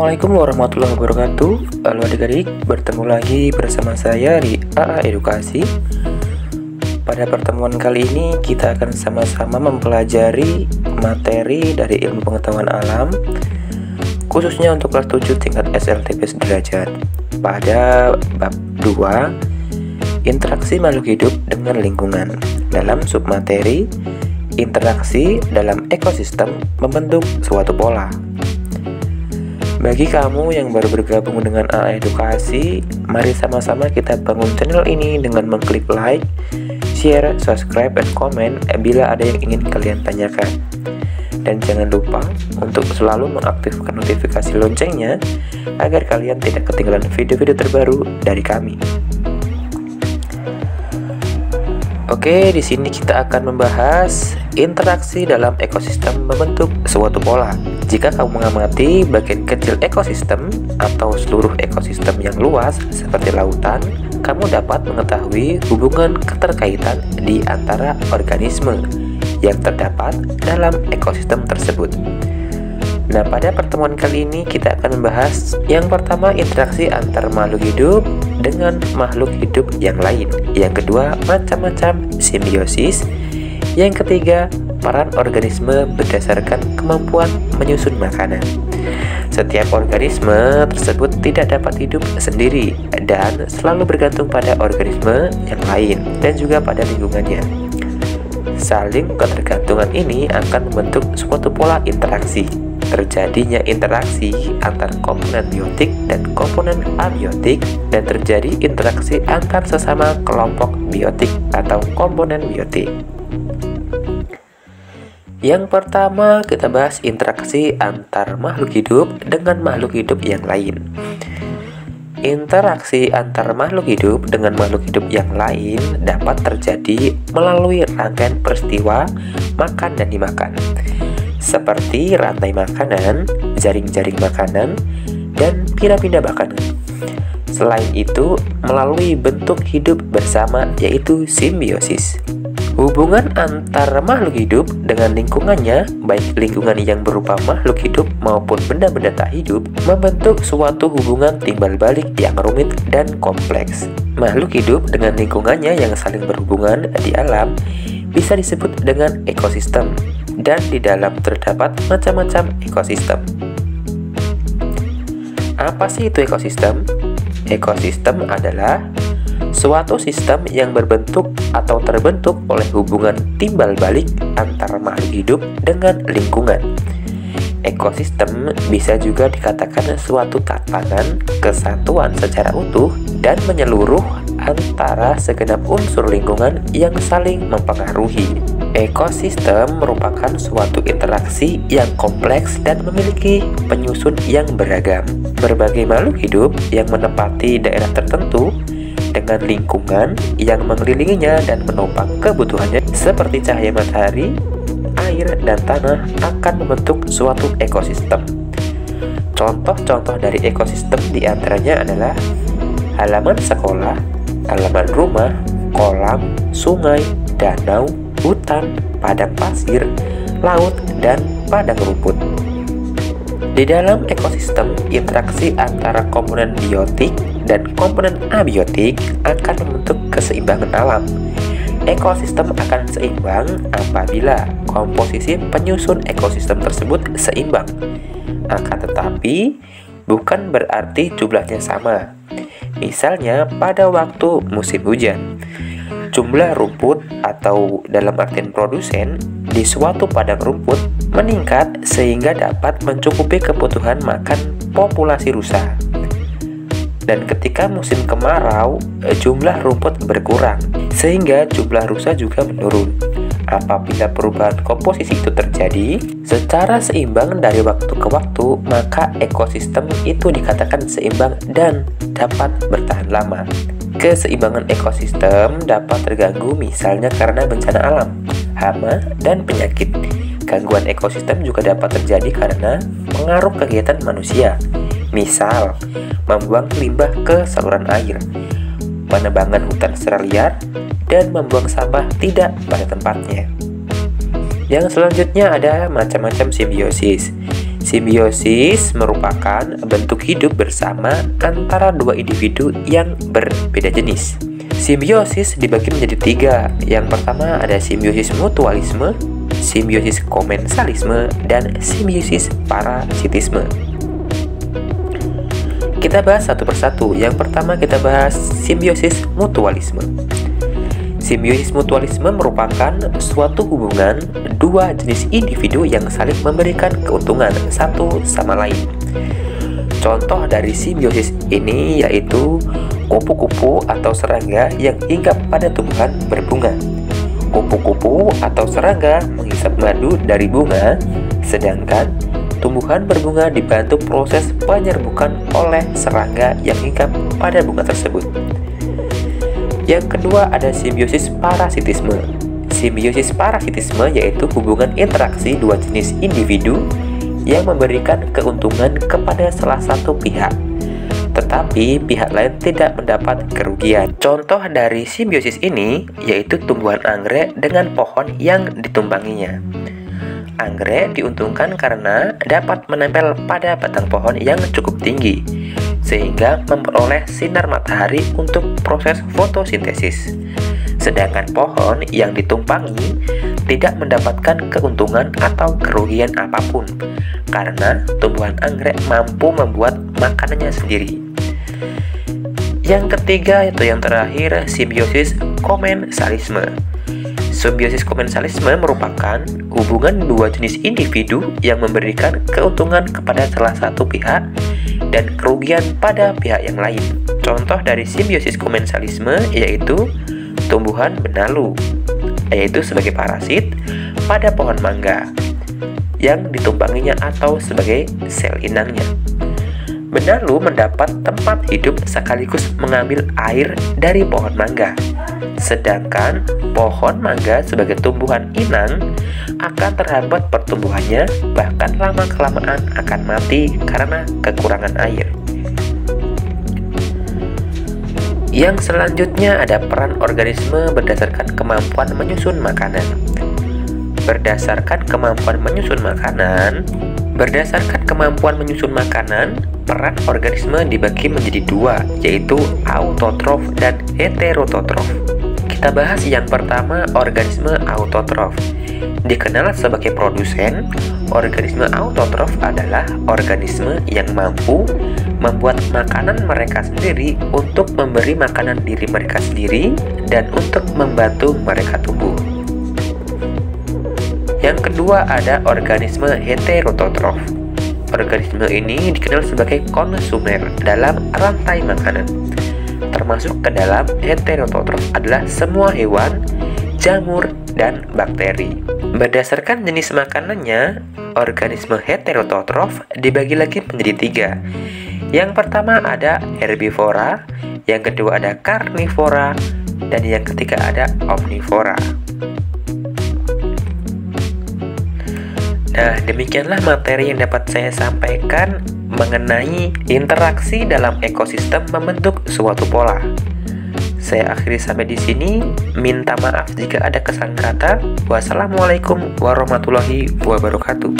Assalamualaikum warahmatullahi wabarakatuh. Halo adik-adik, bertemu lagi bersama saya di AA Edukasi. Pada pertemuan kali ini kita akan sama-sama mempelajari materi dari ilmu pengetahuan alam, khususnya untuk kelas 7 tingkat SLTP sederajat. Pada bab 2, interaksi makhluk hidup dengan lingkungan, dalam submateri interaksi dalam ekosistem membentuk suatu pola. Bagi kamu yang baru bergabung dengan AA Edukasi, mari sama-sama kita bangun channel ini dengan mengklik like, share, subscribe, dan komen bila ada yang ingin kalian tanyakan. Dan jangan lupa untuk selalu mengaktifkan notifikasi loncengnya agar kalian tidak ketinggalan video-video terbaru dari kami. Oke, di sini kita akan membahas interaksi dalam ekosistem membentuk suatu pola. Jika kamu mengamati bagian kecil ekosistem atau seluruh ekosistem yang luas seperti lautan, kamu dapat mengetahui hubungan keterkaitan di antara organisme yang terdapat dalam ekosistem tersebut. Nah, pada pertemuan kali ini kita akan membahas yang pertama, interaksi antar makhluk hidup dengan makhluk hidup yang lain. Yang kedua, macam-macam simbiosis. Yang ketiga, peran organisme berdasarkan kemampuan menyusun makanan. Setiap organisme tersebut tidak dapat hidup sendiri dan selalu bergantung pada organisme yang lain dan juga pada lingkungannya. Saling ketergantungan ini akan membentuk suatu pola interaksi. Terjadinya interaksi antar komponen biotik dan komponen abiotik, dan terjadi interaksi antar sesama kelompok biotik atau komponen biotik. Yang pertama kita bahas interaksi antar makhluk hidup dengan makhluk hidup yang lain. Interaksi antar makhluk hidup dengan makhluk hidup yang lain dapat terjadi melalui rangkaian peristiwa makan dan dimakan, seperti rantai makanan, jaring-jaring makanan, dan piramida makanan. Selain itu, melalui bentuk hidup bersama, yaitu simbiosis. Hubungan antara makhluk hidup dengan lingkungannya, baik lingkungan yang berupa makhluk hidup maupun benda-benda tak hidup, membentuk suatu hubungan timbal balik yang rumit dan kompleks. Makhluk hidup dengan lingkungannya yang saling berhubungan di alam bisa disebut dengan ekosistem, dan di dalam terdapat macam-macam ekosistem. Apa sih itu ekosistem? Ekosistem adalah suatu sistem yang berbentuk atau terbentuk oleh hubungan timbal balik antara makhluk hidup dengan lingkungan. Ekosistem bisa juga dikatakan suatu tatanan kesatuan secara utuh dan menyeluruh antara segenap unsur lingkungan yang saling mempengaruhi. Ekosistem merupakan suatu interaksi yang kompleks dan memiliki penyusun yang beragam. Berbagai makhluk hidup yang menempati daerah tertentu dengan lingkungan yang mengelilinginya dan menopang kebutuhannya seperti cahaya matahari, air, dan tanah akan membentuk suatu ekosistem. Contoh-contoh dari ekosistem diantaranya adalah halaman sekolah, halaman rumah, kolam, sungai, danau, hutan, padang pasir, laut, dan padang rumput. Di dalam ekosistem, interaksi antara komponen biotik dan komponen abiotik akan membentuk keseimbangan alam. Ekosistem akan seimbang apabila komposisi penyusun ekosistem tersebut seimbang. Akan tetapi, bukan berarti jumlahnya sama. Misalnya, pada waktu musim hujan, jumlah rumput atau dalam artian produsen di suatu padang rumput meningkat sehingga dapat mencukupi kebutuhan makan populasi rusa. Dan ketika musim kemarau, jumlah rumput berkurang sehingga jumlah rusa juga menurun. Apabila perubahan komposisi itu terjadi secara seimbang dari waktu ke waktu, maka ekosistem itu dikatakan seimbang dan dapat bertahan lama. Keseimbangan ekosistem dapat terganggu misalnya karena bencana alam, hama, dan penyakit. Gangguan ekosistem juga dapat terjadi karena pengaruh kegiatan manusia, misal membuang limbah ke saluran air, penebangan hutan secara liar, dan membuang sampah tidak pada tempatnya. Yang selanjutnya ada macam-macam simbiosis. Simbiosis merupakan bentuk hidup bersama antara dua individu yang berbeda jenis. Simbiosis dibagi menjadi tiga. Yang pertama ada simbiosis mutualisme, simbiosis komensalisme, dan simbiosis parasitisme. Kita bahas satu persatu. Yang pertama kita bahas simbiosis mutualisme. Simbiosis mutualisme merupakan suatu hubungan dua jenis individu yang saling memberikan keuntungan satu sama lain. Contoh dari simbiosis ini yaitu kupu-kupu atau serangga yang hinggap pada tumbuhan berbunga. Kupu-kupu atau serangga menghisap madu dari bunga, sedangkan tumbuhan berbunga dibantu proses penyerbukan oleh serangga yang hinggap pada bunga tersebut. Yang kedua ada simbiosis parasitisme. Simbiosis parasitisme yaitu hubungan interaksi dua jenis individu yang memberikan keuntungan kepada salah satu pihak, tetapi pihak lain tidak mendapat kerugian. Contoh dari simbiosis ini yaitu tumbuhan anggrek dengan pohon yang ditumpanginya. Anggrek diuntungkan karena dapat menempel pada batang pohon yang cukup tinggi, sehingga memperoleh sinar matahari untuk proses fotosintesis. Sedangkan pohon yang ditumpangi tidak mendapatkan keuntungan atau kerugian apapun, karena tumbuhan anggrek mampu membuat makanannya sendiri. Yang ketiga yaitu yang terakhir, simbiosis komensalisme. Simbiosis komensalisme merupakan hubungan dua jenis individu yang memberikan keuntungan kepada salah satu pihak dan kerugian pada pihak yang lain. Contoh dari simbiosis komensalisme yaitu tumbuhan benalu, yaitu sebagai parasit pada pohon mangga yang ditumpanginya atau sebagai sel inangnya. Benalu mendapat tempat hidup sekaligus mengambil air dari pohon mangga. Sedangkan pohon mangga sebagai tumbuhan inang akan terhambat pertumbuhannya, bahkan lama-kelamaan akan mati karena kekurangan air. Yang selanjutnya ada peran organisme berdasarkan kemampuan menyusun makanan. Berdasarkan kemampuan menyusun makanan, peran organisme dibagi menjadi dua, yaitu autotrof dan heterotrof. Kita bahas yang pertama, organisme autotrof. Dikenal sebagai produsen, organisme autotrof adalah organisme yang mampu membuat makanan mereka sendiri untuk memberi makanan diri mereka sendiri dan untuk membantu mereka tumbuh. Yang kedua ada organisme heterotrof. Organisme ini dikenal sebagai konsumer dalam rantai makanan. Termasuk ke dalam heterotrof adalah semua hewan, jamur, dan bakteri. Berdasarkan jenis makanannya, organisme heterotrof dibagi lagi menjadi tiga. Yang pertama ada herbivora, yang kedua ada karnivora, dan yang ketiga ada omnivora. Nah, demikianlah materi yang dapat saya sampaikan mengenai interaksi dalam ekosistem membentuk suatu pola. Saya akhiri sampai di sini. Minta maaf jika ada kesalahan kata. Wassalamualaikum warahmatullahi wabarakatuh.